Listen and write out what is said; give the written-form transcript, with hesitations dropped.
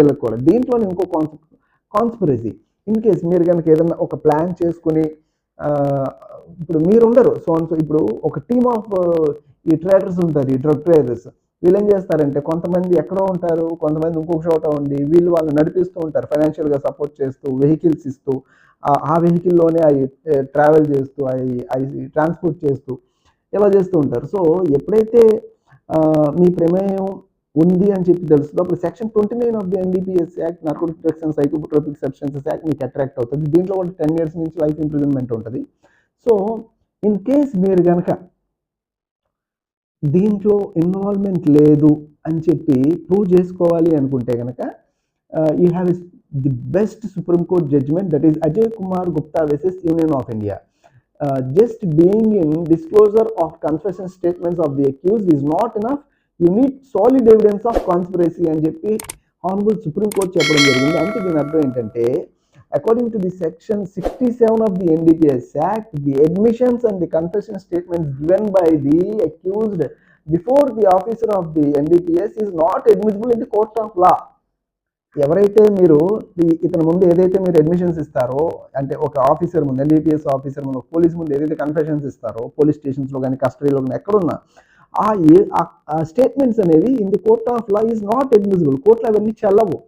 వీళ్ళకి కూడా. దీంట్లోనే ఇంకో కాన్స్పిరసీ. ఇన్ కేస్ మీరు గనుక ఏదన్నా ఒక ప్లాన్ చేసుకొని ఇప్పుడు మీరుండరు. సో అండ్ సో ఇప్పుడు ఒక టీమ్ ఆఫ్ ఈ ట్రేడర్స్ ఉంటారు. ఈ డ్రగ్ ట్రేడర్స్. వీళ్ళేం చేస్తారంటే కొంతమంది ఎక్కడో ఉంటారు. కొంతమంది ఇంకొక చోట ఉండి వీళ్ళు వాళ్ళని నడిపిస్తూ ఉంటారు. ఫైనాన్షియల్‌గా సపోర్ట్ చేస్తూ, వెహికల్స్ ఇస్తూ, ఆ వెహికల్‌లోనే అయి ట్రావెల్ చేస్తూ, అయి ట్రాన్స్‌పోర్ట్ చేస్తూ ఇలా చేస్తూ ఉంటారు. సో ఎప్పుడైతే మీ ప్రమేయం ఉంది అని చెప్పి తెలుస్తుందో అప్పుడు section 29 of the NDPS act narcotic drugs and psychotropic substances act మీకు అట్రాక్ట్ అవుతుంది. దీంట్లో కూడా 10 ఇయర్స్ నుంచి లైఫ్ ఇంప్రిజన్మెంట్ ఉంటుంది. సో ఇన్ కేస్ మీరు గనక దీంట్లో ఇన్వాల్వ్‌మెంట్ లేదు అని చెప్పి ప్రూవ్ చేసుకోవాలి అనుకుంటే గనక you have the best supreme court judgment that is Ajay Kumar Gupta versus union of India. Just being in disclosure of confession statements of the accused is not enough. You need solid evidence of conspiracy అని చెప్పి honourable supreme court చెప్పడం జరిగింది. అంటే దీని అర్థం ఏంటంటే according to the section 67 of the NDPS Act, the admissions and the confession statements given by the accused before the officer of the NDPS is not admissible in the court of law. ఎవరైతే మీరు ఇతని ముందు ఏదైతే మీరు admissions ఇస్తారో, అంటే ఒక officer ముందు, ఎన్డీపీఎస్ ఆఫీసర్ ముందు, పోలీస్ ముందు ఏదైతే కన్ఫెషన్స్ ఇస్తారో, పోలీస్ స్టేషన్స్లో కానీ కస్టడీలో కానీ ఎక్కడున్నా ఆ స్టేట్మెంట్స్ అనేవి in the court of law is not admissible. కోర్టులో అవన్నీ చెల్లవు.